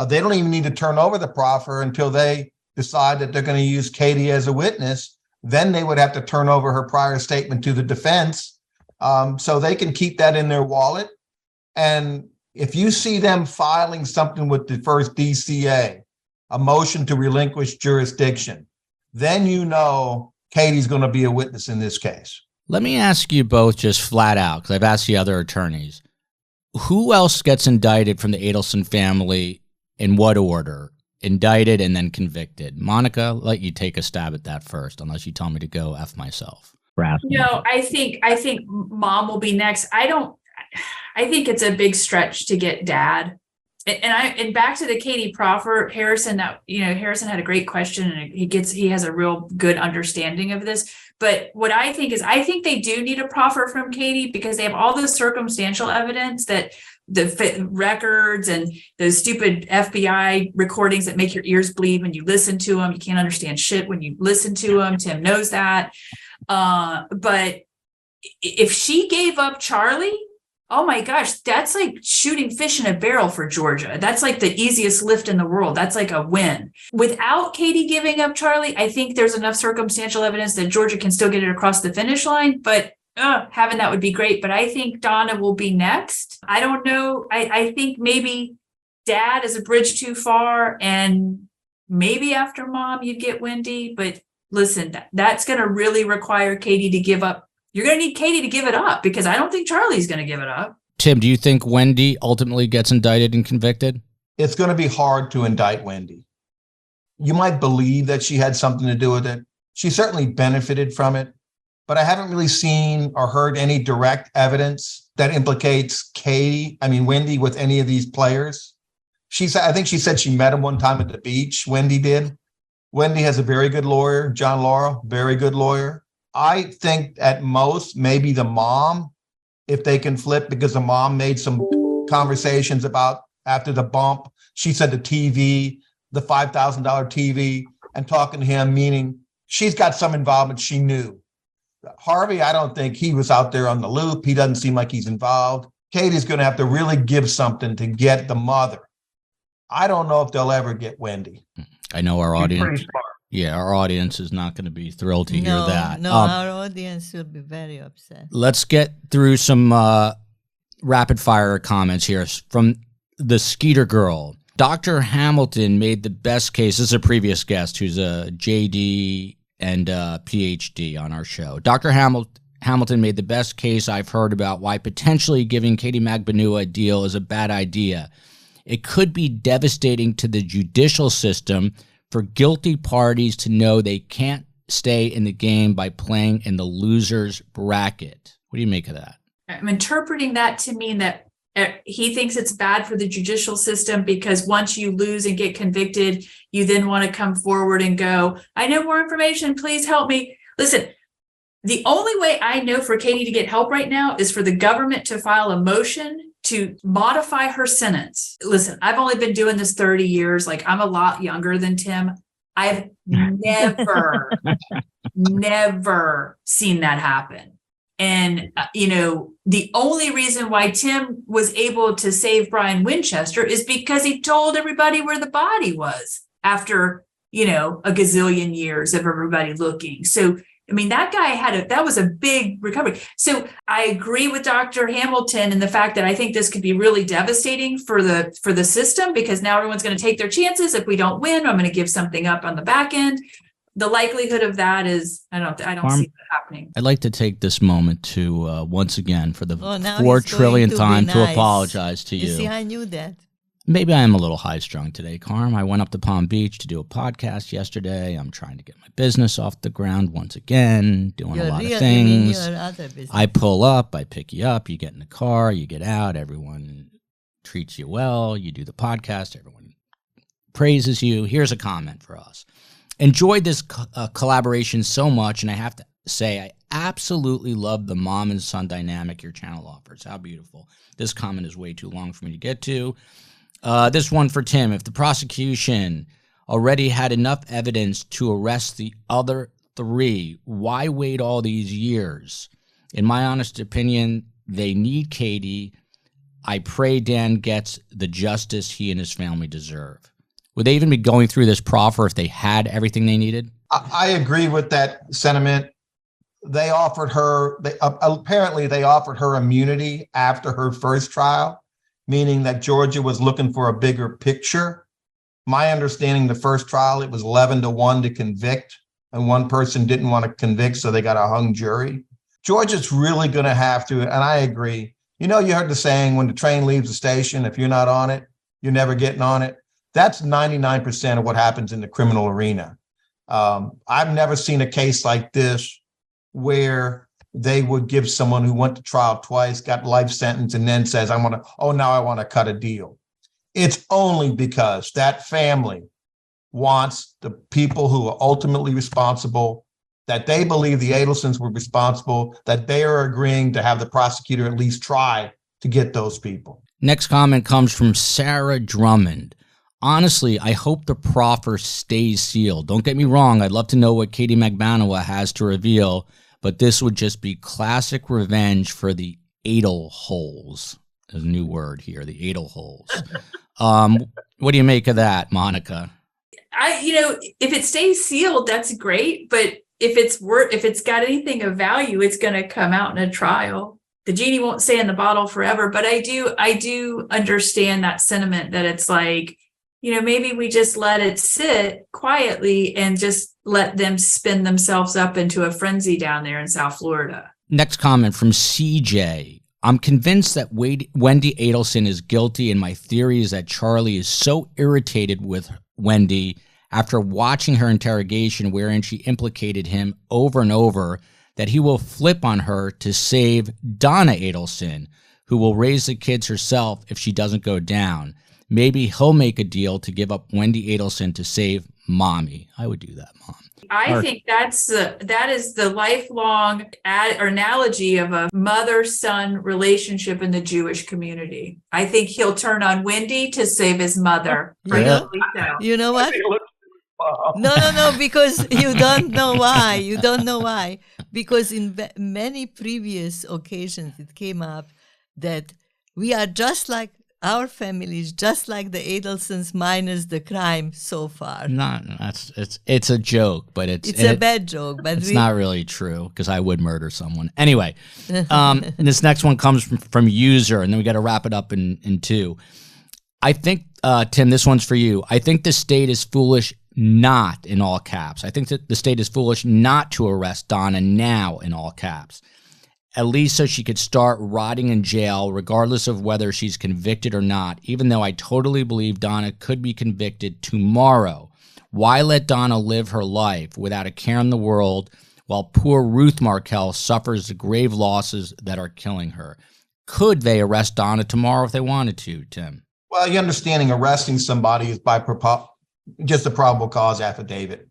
They don't even need to turn over the proffer until they decide that they're going to use Katie as a witness. Then they would have to turn over her prior statement to the defense. So they can keep that in their wallet. And if you see them filing something with the first DCA, a motion to relinquish jurisdiction, then you know Katie's going to be a witness in this case. Let me ask you both just flat out, because I've asked the other attorneys, who else gets indicted from the Adelson family, in what order? Indicted and then convicted. Monica, I'll let you take a stab at that first, unless you tell me to go F myself. No, I think mom will be next. I think it's a big stretch to get dad. And back to the Katie proffer, Harrison had a great question, and he has a real good understanding of this. But what I think they do need a proffer from Katie, because they have all the circumstantial evidence that the records and those stupid FBI recordings that make your ears bleed when you listen to them. You can't understand shit when you listen to them. Tim knows that. But if she gave up Charlie, oh my gosh, that's like shooting fish in a barrel for Georgia. That's like the easiest lift in the world. That's like a win. Without Katie giving up Charlie, I think there's enough circumstantial evidence that Georgia can still get it across the finish line. But having that would be great. But I think Donna will be next. I don't know. I think maybe dad is a bridge too far, and maybe after mom you'd get Wendy. But listen, that's going to really require Katie to give up. You're going to need Katie to give it up, because I don't think Charlie's going to give it up. Tim, do you think Wendy ultimately gets indicted and convicted? It's going to be hard to indict Wendy. You might believe that she had something to do with it. She certainly benefited from it, but I haven't really seen or heard any direct evidence that implicates Wendy with any of these players. I think she said she met him one time at the beach. Wendy did. Wendy has a very good lawyer, John Laurel, very good lawyer. I think at most, maybe the mom, if they can flip, because the mom made some conversations about after the bump. She said the TV, the $5,000 TV, and talking to him, meaning she's got some involvement she knew. Harvey, I don't think he was out there on the loop. He doesn't seem like he's involved. Katie's going to have to really give something to get the mother. I don't know if they'll ever get Wendy. I know our audience. Yeah, our audience is not going to be thrilled to hear that. No, our audience will be very upset. Let's get through some rapid fire comments here from the Skeeter Girl. Dr. Hamilton made the best case. This is a previous guest who's a JD and PhD on our show. Dr. Hamilton made the best case I've heard about why potentially giving Katie Magbanua a deal is a bad idea. It could be devastating to the judicial system for guilty parties to know they can't stay in the game by playing in the loser's bracket. What do you make of that? I'm interpreting that to mean that he thinks it's bad for the judicial system because once you lose and get convicted, you then want to come forward and go, I know more information, please help me. Listen, the only way I know for Katie to get help right now is for the government to file a motion to modify her sentence. Listen, I've only been doing this 30 years. Like, I'm a lot younger than Tim. I've never, never seen that happen. And, the only reason why Tim was able to save Brian Winchester is because he told everybody where the body was after, a gazillion years of everybody looking. So, that guy that was a big recovery. So I agree with Dr. Hamilton in the fact that I think this could be really devastating for the system, because now everyone's going to take their chances. If we don't win, I'm going to give something up on the back end. The likelihood of that is, I don't see that happening. I'd like to take this moment to once again, for the 4 trillionth time, to apologize to you. You see, I knew that. Maybe I am a little high-strung today, Carm. I went up to Palm Beach to do a podcast yesterday. I'm trying to get my business off the ground once again, doing a lot of things. I pull up, I pick you up, you get in the car, you get out, everyone treats you well, you do the podcast, everyone praises you. Here's a comment for us. Enjoyed this collaboration so much, and I have to say I absolutely love the mom and son dynamic your channel offers. How beautiful. This comment is way too long for me to get to. This one for Tim. If the prosecution already had enough evidence to arrest the other 3, why wait all these years? In my honest opinion, they need Katie. I pray Dan gets the justice he and his family deserve. Would they even be going through this proffer if they had everything they needed? I agree with that sentiment. They offered her, apparently they offered her immunity after her first trial, meaning that Georgia was looking for a bigger picture. My understanding, the first trial, it was 11-1 to convict, and one person didn't want to convict, so they got a hung jury. Georgia's really going to have to, and I agree. You heard the saying, when the train leaves the station, if you're not on it, you're never getting on it. That's 99% of what happens in the criminal arena. I've never seen a case like this where they would give someone who went to trial twice, got life sentence, and then says, now I want to cut a deal. It's only because that family wants the people who are ultimately responsible, that they believe the Adelsons were responsible, that they are agreeing to have the prosecutor at least try to get those people. Next comment comes from Sarah Drummond. Honestly, I hope the proffer stays sealed. Don't get me wrong. I'd love to know what Katie Magbanua has to reveal, but this would just be classic revenge for the Adelholes. There's a new word here, the Adelholes. What do you make of that, Monica? If it stays sealed, that's great. But if it's got anything of value, it's going to come out in a trial. The genie won't stay in the bottle forever. But I do understand that sentiment that it's like, maybe we just let it sit quietly and just let them spin themselves up into a frenzy down there in South Florida. Next comment from CJ. I'm convinced that Wendy Adelson is guilty, and my theory is that Charlie is so irritated with Wendy after watching her interrogation wherein she implicated him over and over that he will flip on her to save Donna Adelson, who will raise the kids herself if she doesn't go down. Maybe he'll make a deal to give up Wendy Adelson to save mommy. I would do that, Mom. I think that is the lifelong analogy of a mother-son relationship in the Jewish community. I think he'll turn on Wendy to save his mother. Yeah. You know what? No, because you don't know why. You don't know why. Because in many previous occasions, it came up that we are just like, our family is just like the Adelsons minus the crime so far. No, it's a joke, but it's a bad joke. But it's not really true, because I would murder someone. Anyway, this next one comes from user, and then we got to wrap it up in 2. I think, Tim, this one's for you. I think the state is foolish not, in all caps. I think that the state is foolish not to arrest Donna now, in all caps, at least so she could start rotting in jail regardless of whether she's convicted or not, even though I totally believe Donna could be convicted tomorrow. Why let Donna live her life without a care in the world while poor Ruth Markel suffers the grave losses that are killing her? Could they arrest Donna tomorrow if they wanted to, Tim? Well, your understanding arresting somebody is by just a probable cause affidavit.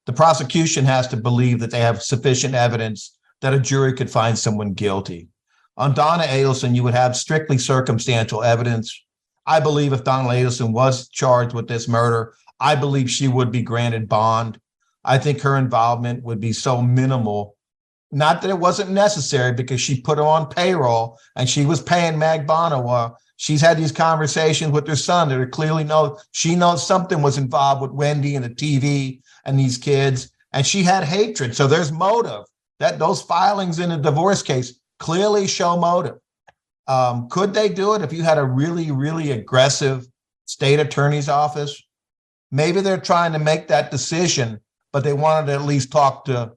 The prosecution has to believe that they have sufficient evidence that a jury could find someone guilty. On Donna Adelson, you would have strictly circumstantial evidence. I believe if Donna Adelson was charged with this murder, I believe she would be granted bond. I think her involvement would be so minimal, not that it wasn't necessary because she put her on payroll and she was paying Magbanua. She's had these conversations with her son that are clearly she knows something was involved with Wendy and the TV and these kids, and she had hatred. So there's motive. That those filings in a divorce case clearly show motive. Could they do it if you had a really, really aggressive state attorney's office? Maybe they're trying to make that decision, but they wanted to at least talk to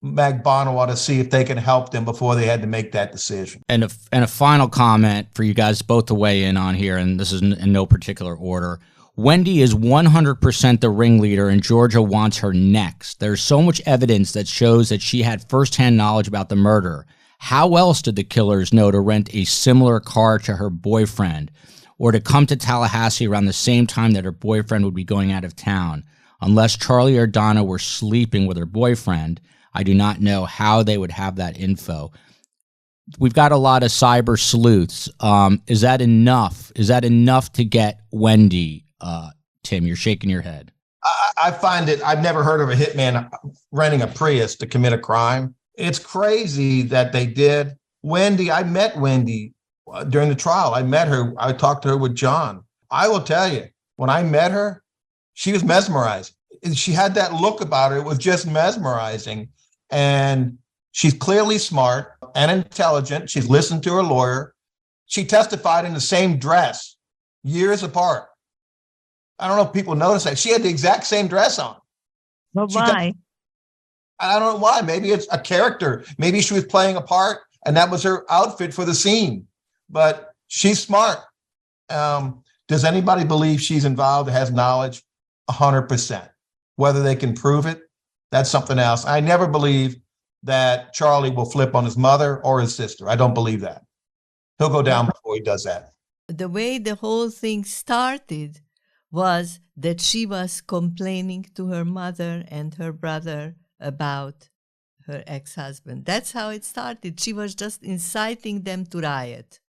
Magbanua to see if they can help them before they had to make that decision. And a final comment for you guys both to weigh in on here, and this is in no particular order. Wendy is 100% the ringleader, and Georgia wants her next. There's so much evidence that shows that she had firsthand knowledge about the murder. How else did the killers know to rent a similar car to her boyfriend, or to come to Tallahassee around the same time that her boyfriend would be going out of town? Unless Charlie or Donna were sleeping with her boyfriend, I do not know how they would have that info. We've got a lot of cyber sleuths. Is that enough? Is that enough to get Wendy? Tim, you're shaking your head. I find it, I've never heard of a hitman renting a Prius to commit a crime. It's crazy that they did. Wendy, I met Wendy during the trial. I met her. I talked to her with John. I will tell you, when I met her, she was mesmerizing. She had that look about her. It was just mesmerizing. And she's clearly smart and intelligent. She's listened to her lawyer. She testified in the same dress, years apart. I don't know if people notice that. She had the exact same dress on. But why? I don't know why. Maybe it's a character. Maybe she was playing a part and that was her outfit for the scene. But she's smart. Does anybody believe she's involved, has knowledge? 100%. Whether they can prove it, that's something else. I never believe that Charlie will flip on his mother or his sister. I don't believe that. He'll go down before he does that. The way the whole thing started was that she was complaining to her mother and her brother about her ex-husband. That's how it started. She was just inciting them to riot.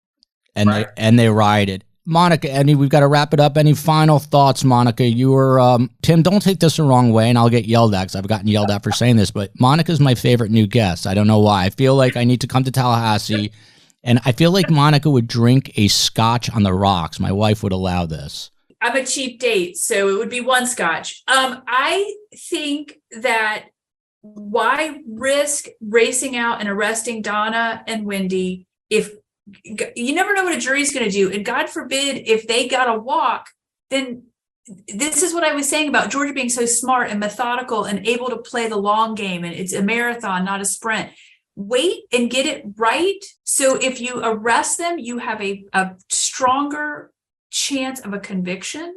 And right. they rioted. Monica, we've got to wrap it up. Any final thoughts, Monica? You were, Tim, don't take this the wrong way, and I'll get yelled at because I've gotten yelled at for saying this, but Monica's my favorite new guest. I don't know why. I feel like I need to come to Tallahassee, and I feel like Monica would drink a scotch on the rocks. My wife would allow this. I'm a cheap date, so it would be one scotch. I think that why risk racing out and arresting Donna and Wendy if you never know what a jury's going to do, and God forbid if they got to walk, then this is what I was saying about Georgia being so smart and methodical and able to play the long game, and it's a marathon, not a sprint. Wait and get it right. So if you arrest them, you have a stronger chance of a conviction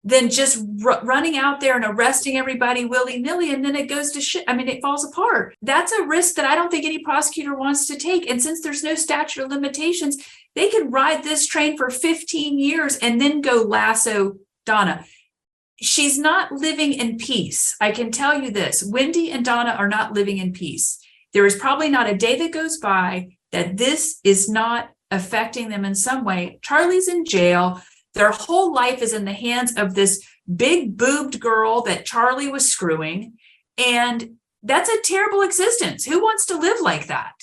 than just running out there and arresting everybody willy-nilly, and then it goes to shit. I mean, it falls apart. That's a risk that I don't think any prosecutor wants to take. And since there's no statute of limitations, they can ride this train for 15 years and then go lasso Donna. She's not living in peace. I can tell you this. Wendy and Donna are not living in peace. There is probably not a day that goes by that this is not affecting them in some way. Charlie's in jail. Their whole life is in the hands of this big boobed girl that Charlie was screwing. And that's a terrible existence. Who wants to live like that?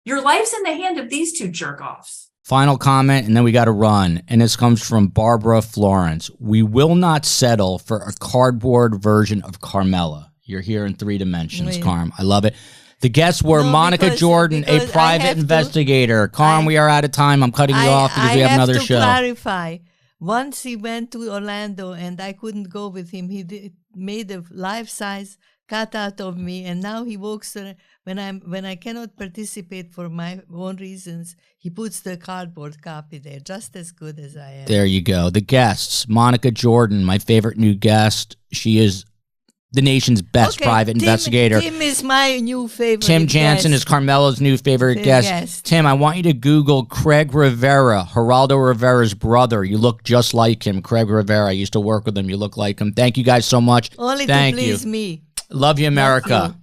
Your life's in the hand of these two jerk-offs. Final comment, and then we got to run. And this comes from Barbara Florence. We will not settle for a cardboard version of Carmela. You're here in 3 dimensions, Carm. I love it. The guests were Monica Jordan, a private investigator. Carm, we are out of time. I'm cutting you off because we have another show. I have to clarify. Once he went to Orlando and I couldn't go with him. He made a life-size cutout of me, and now he walks around. When I cannot participate for my own reasons, he puts the cardboard copy there, just as good as I am. There you go. The guests, Monica Jordan, my favorite new guest. She is the nation's best private investigator. Tim is my new favorite Tim Jansen guest. is Carmela's new favorite guest. Tim, I want you to Google Craig Rivera, Geraldo Rivera's brother. You look just like him. Craig Rivera. I used to work with him. You look like him. Thank you guys so much. Only Thank to please you. me. Love you, America. Love you.